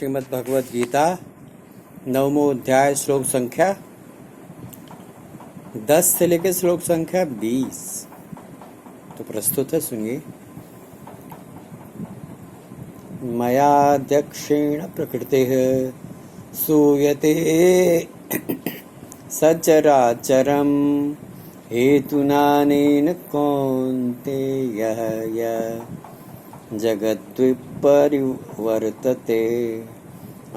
श्रीमद् भगवद गीता 9वां अध्याय श्लोक संख्या 10 से लेकर श्लोक संख्या 20। तो प्रस्तुत है, सुनिए। मयाध्यक्षेण प्रकृतिः सूयते सचराचरम् हेतुनानेन कौन्तेय जगद्विपरिवर्तते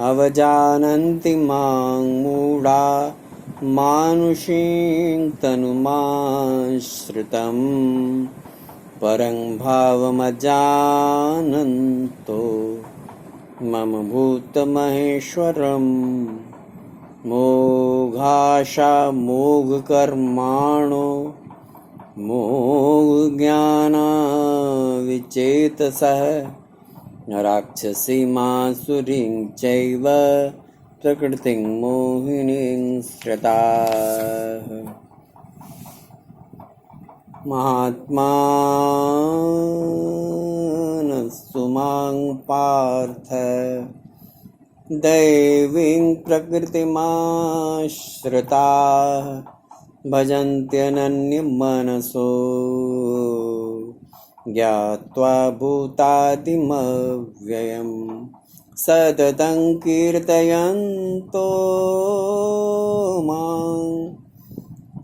अवजानन्ति मां मूढा मानुषीं तनुमाश्रितं परं भावमजानन्तो मम भूतमहेश्वरम् मोघाशा मोघकर्माणो मोघज्ञानाविचेतसः राक्षसीमासुरीं चैव प्रकृतिं मोहिनीं श्रिताः। महात्मानस्तु मां पार्थ दैवीं प्रकृतिमाश्रिताः भजन्त्यनन्यमनसो ज्ञात्वा भूतादिमव्ययं सततं कीर्तयन्तो मां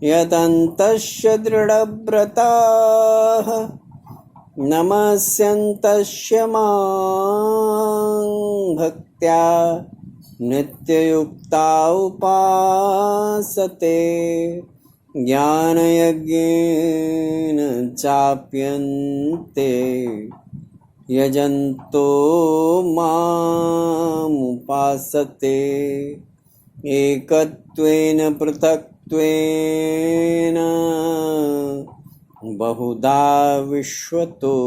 यतन्तस्य दृढव्रताः नमस्यन्तस्य मां भक्त्या नित्ययुक्ता उपासते ज्ञानयज्ञेन चाप्यन्ते यजन्तो मामुपासते एकत्वेन पृथक्त्वेन बहुधा विश्वतो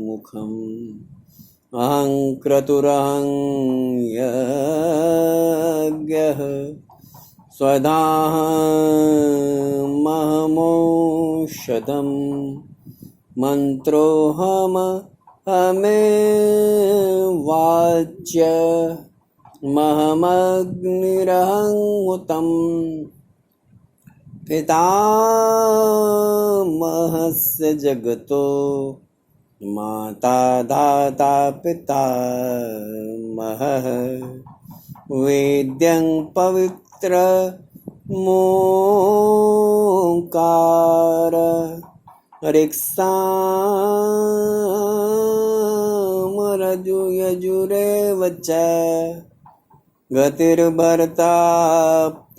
मुखम् अहं क्रतुरहं यज्ञः स्वधामहमौषधं मन्त्रोऽहमहमेवाच्य महमग्निरहङ्मुतं पितामहस्य जगतो माता धाता पितामहः वेद्यं पवित्रमोङ्कार ऋक्सामरजुयजुरेव च गतिर्भर्ता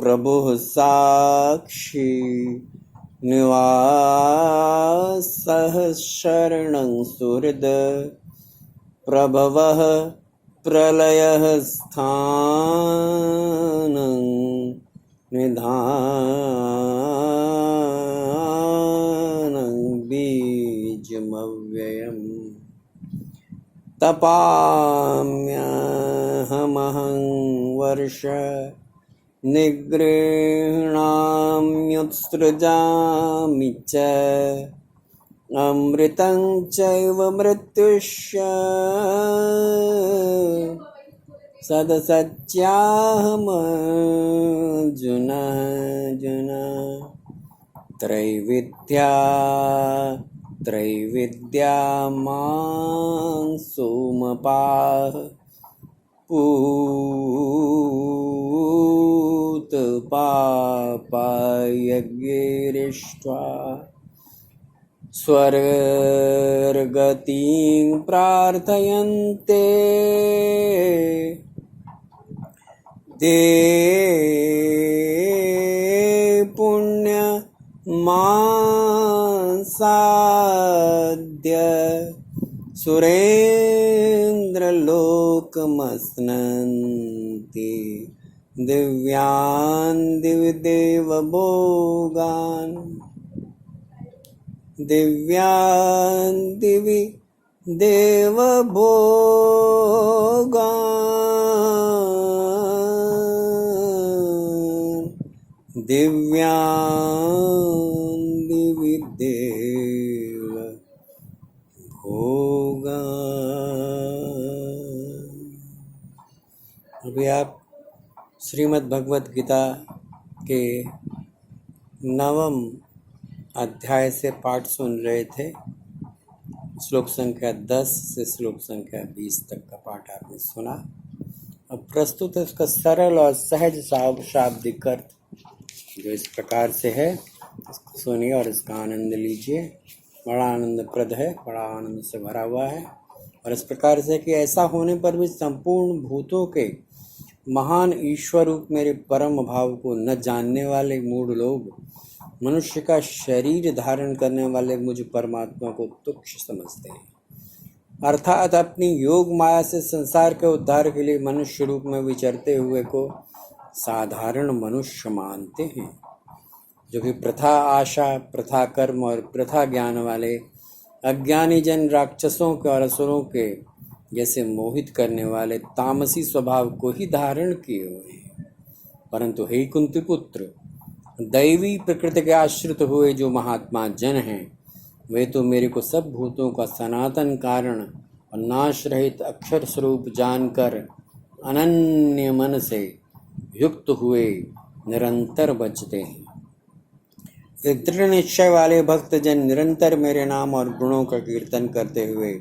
प्रभुः साक्षी निवासः शरणं सुहृद प्रभवः प्रलयः स्थानं निधानं बीजमव्ययम् तपाम्यहमहं वर्ष निगृह्णाम्युत्सृजामि च अमृतं चैव मृत्युश्च सदसत्याहमर्जुन त्रैविद्या मां सोमपाः पूतपापयज्ञैरिष्ट्वा स्वर्गतिं प्रार्थयन्ते ते पुण्यमासाद्य सुरेन्द्रलोकमश्नन्ति दिव्यान् दिव्य देवभोगान् दिव्यान् दिवि देवभोगान् दिव्यान् दिवि देव भोगान्। अभी आप श्रीमद् भगवत गीता के 9वें अध्याय से पाठ सुन रहे थे। श्लोक संख्या 10 से श्लोक संख्या 20 तक का पाठ आपने सुना। अब प्रस्तुत है उसका सरल और सहज शाब्दिक अर्थ, जो इस प्रकार से है। इसको सुनिए और इसका आनंद लीजिए। बड़ा आनंदप्रद है, बड़ा आनंद से भरा हुआ है। और इस प्रकार से कि ऐसा होने पर भी संपूर्ण भूतों के महान ईश्वर रूप मेरे परम भाव को न जानने वाले मूढ़ लोग मनुष्य का शरीर धारण करने वाले मुझ परमात्मा को तुच्छ समझते हैं, अर्थात अपनी योग माया से संसार के उद्धार के लिए मनुष्य रूप में विचरते हुए को साधारण मनुष्य मानते हैं, जो कि प्रथा आशा, प्रथा कर्म और प्रथा ज्ञान वाले अज्ञानी जन राक्षसों के और असुरों के जैसे मोहित करने वाले तामसी स्वभाव को ही धारण किए हुए हैं। परंतु हे कुंती पुत्र, दैवी प्रकृति के आश्रित हुए जो महात्मा जन हैं, वे तो मेरे को सब भूतों का सनातन कारण और नाश रहित अक्षर स्वरूप जानकर अनन्य मन से युक्त हुए निरंतर बचते हैं। एक दृढ़ निश्चय वाले भक्त जन निरंतर मेरे नाम और गुणों का कीर्तन करते हुए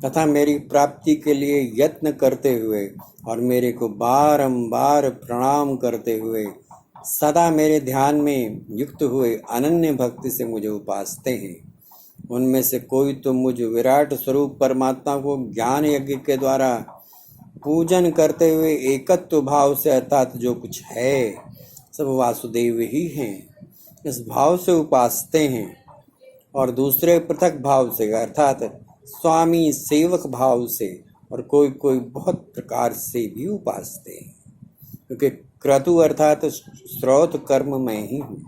तथा मेरी प्राप्ति के लिए यत्न करते हुए और मेरे को बारंबार प्रणाम करते हुए सदा मेरे ध्यान में युक्त हुए अनन्य भक्ति से मुझे उपासते हैं। उनमें से कोई तो मुझ विराट स्वरूप परमात्मा को ज्ञान यज्ञ के द्वारा पूजन करते हुए एकत्व भाव से, अर्थात जो कुछ है सब वासुदेव ही हैं, इस भाव से उपासते हैं। और दूसरे पृथक भाव से, अर्थात स्वामी सेवक भाव से, और कोई कोई बहुत प्रकार से भी उपासते हैं, क्योंकि क्रतु अर्थात स्रोत कर्म में ही हूँ,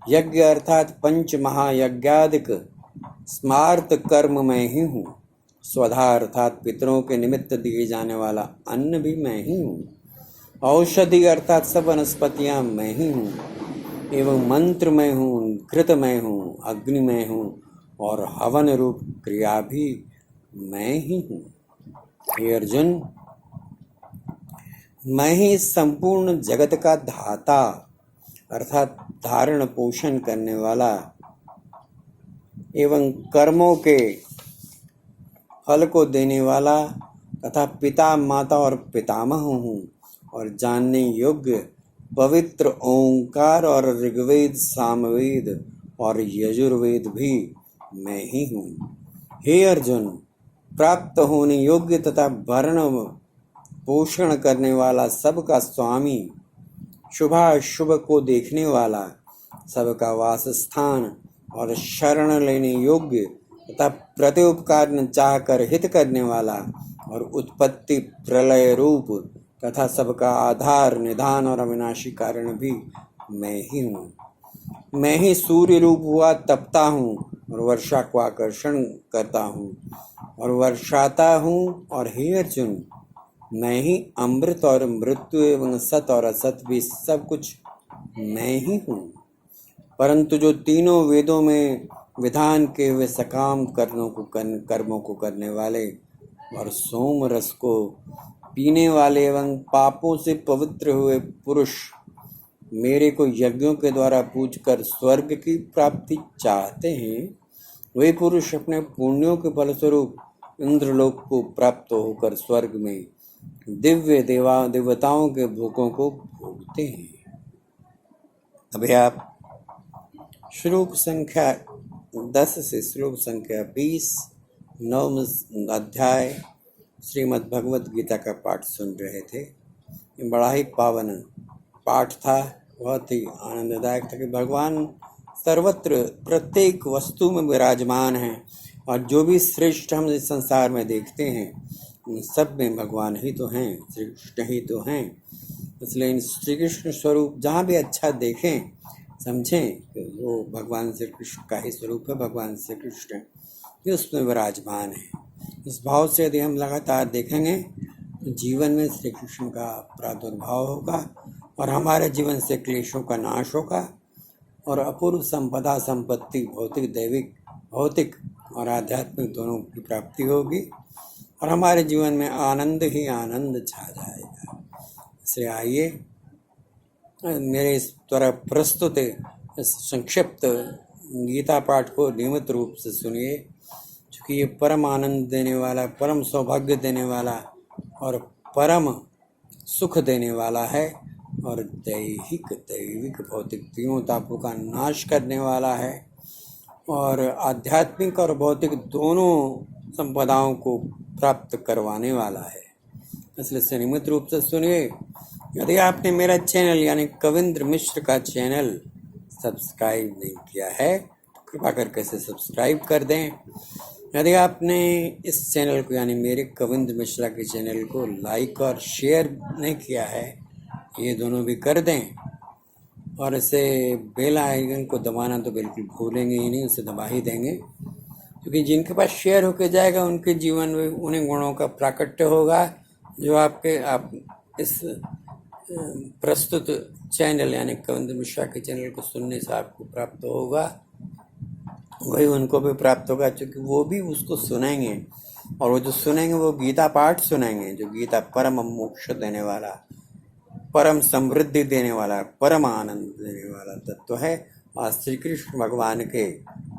यज्ञ अर्थात पंच महायज्ञादिक स्मार्त कर्म में ही हूँ, स्वधा अर्थात पितरों के निमित्त दिए जाने वाला अन्न भी मैं ही हूँ, औषधि अर्थात सब वनस्पतियाँ मैं ही हूँ, एवं मंत्र में हूँ, घृत में हूँ, अग्नि में हूँ, और हवन रूप क्रिया भी मैं ही हूँ। हे अर्जुन, मैं ही संपूर्ण जगत का धाता अर्थात धारण पोषण करने वाला एवं कर्मों के फल को देने वाला तथा पिता, माता और पितामह हूँ, और जानने योग्य पवित्र ओंकार और ऋग्वेद, सामवेद और यजुर्वेद भी मैं ही हूँ। हे अर्जुन, प्राप्त होने योग्य तथा भरण पोषण करने वाला, सबका स्वामी, शुभाशुभ को देखने वाला, सबका वासस्थान और शरण लेने योग्य तथा प्रत्युपकार न चाहकर हित करने वाला, और उत्पत्ति प्रलय रूप तथा सबका आधार, निधान और अविनाशी कारण भी मैं ही हूँ। मैं ही सूर्य रूप हुआ तपता हूँ और वर्षा को आकर्षण करता हूँ और वर्षाता हूँ। और हे अर्जुन, मैं ही अमृत और मृत्यु एवं सत और असत भी सब कुछ मैं ही हूँ। परंतु जो तीनों वेदों में विधान के हुए सकाम कर्मों को करने वाले और सोम रस को पीने वाले एवं पापों से पवित्र हुए पुरुष मेरे को यज्ञों के द्वारा पूजकर स्वर्ग की प्राप्ति चाहते हैं, वे पुरुष अपने पुण्यों के फलस्वरूप इंद्रलोक को प्राप्त होकर स्वर्ग में दिव्य देवताओं के भोगों को भोगते हैं। अभी आप श्लोक संख्या 10 से श्लोक संख्या 20 9वें अध्याय श्रीमद् भगवत गीता का पाठ सुन रहे थे। ये बड़ा ही पावन पाठ था, बहुत ही आनंददायक था कि भगवान सर्वत्र प्रत्येक वस्तु में विराजमान हैं, और जो भी श्रेष्ठ हम इस संसार में देखते हैं उन सब में भगवान ही तो हैं, श्री कृष्ण ही तो हैं। इसलिए इन श्री कृष्ण स्वरूप जहाँ भी अच्छा देखें, समझें कि वो भगवान श्री कृष्ण का ही स्वरूप है, भगवान श्री कृष्ण ही उसमें विराजमान है। इस भाव से यदि हम लगातार देखेंगे तो जीवन में श्री कृष्ण का प्रादुर्भाव होगा और हमारे जीवन से क्लेशों का नाश होगा और अपूर्व संपदा, संपत्ति, भौतिक, दैविक, भौतिक और आध्यात्मिक दोनों की प्राप्ति होगी और हमारे जीवन में आनंद ही आनंद छा जाएगा। इसलिए आइए मेरे इस द्वारा प्रस्तुत इस संक्षिप्त गीता पाठ को नियमित रूप से सुनिए, क्योंकि ये परम आनंद देने वाला, परम सौभाग्य देने वाला और परम सुख देने वाला है, और दैविक भौतिक तीनों तापों का नाश करने वाला है, और आध्यात्मिक और भौतिक दोनों संपदाओं को प्राप्त करवाने वाला है। इसलिए नियमित रूप से सुनिए। यदि आपने मेरा चैनल यानी कविंद्र मिश्र का चैनल सब्सक्राइब नहीं किया है तो कृपा करके इसे सब्सक्राइब कर दें। यदि आपने इस चैनल को यानी मेरे कविंद्र मिश्रा के चैनल को लाइक और शेयर नहीं किया है, ये दोनों भी कर दें, और इसे बेल आइकन को दबाना तो बिल्कुल भूलेंगे ही नहीं, उसे दबा ही देंगे, क्योंकि जिनके पास शेयर होके जाएगा उनके जीवन में उन्हीं गुणों का प्राकट्य होगा जो आप इस प्रस्तुत चैनल यानी कविंद्र मिश्रा के चैनल को सुनने से आपको प्राप्त होगा, वही उनको भी प्राप्त होगा, क्योंकि वो भी उसको सुनेंगे, और वो जो सुनेंगे वो गीता पाठ सुनेंगे, जो गीता परम मोक्ष देने वाला, परम समृद्धि देने वाला, परम आनंद देने वाला तत्व है। और श्री कृष्ण भगवान के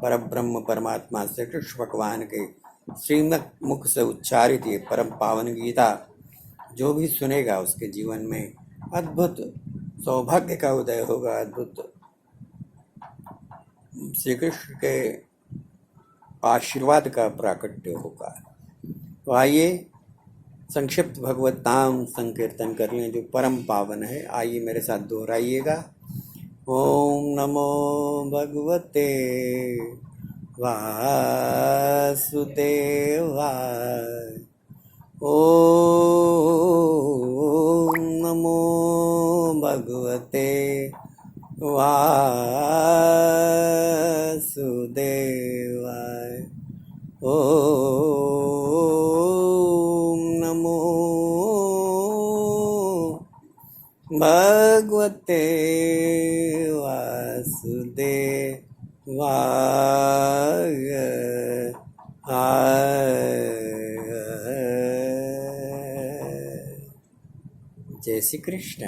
परब्रह्म परमात्मा श्री कृष्ण भगवान के श्रीमद मुख से उच्चारित ये परम पावन गीता जो भी सुनेगा उसके जीवन में अद्भुत सौभाग्य का उदय होगा, अद्भुत श्री कृष्ण के आशीर्वाद का प्राकट्य होगा। तो आइए संक्षिप्त भगवत नाम संकीर्तन कर लें जो परम पावन है। आइए मेरे साथ दोहराइएगा। ओम नमो भगवते वासुदेवाय। ओम नमो भगवते वासुदेवाय। ओम नमो भगवते वासुदेवाय। जय श्री कृष्ण।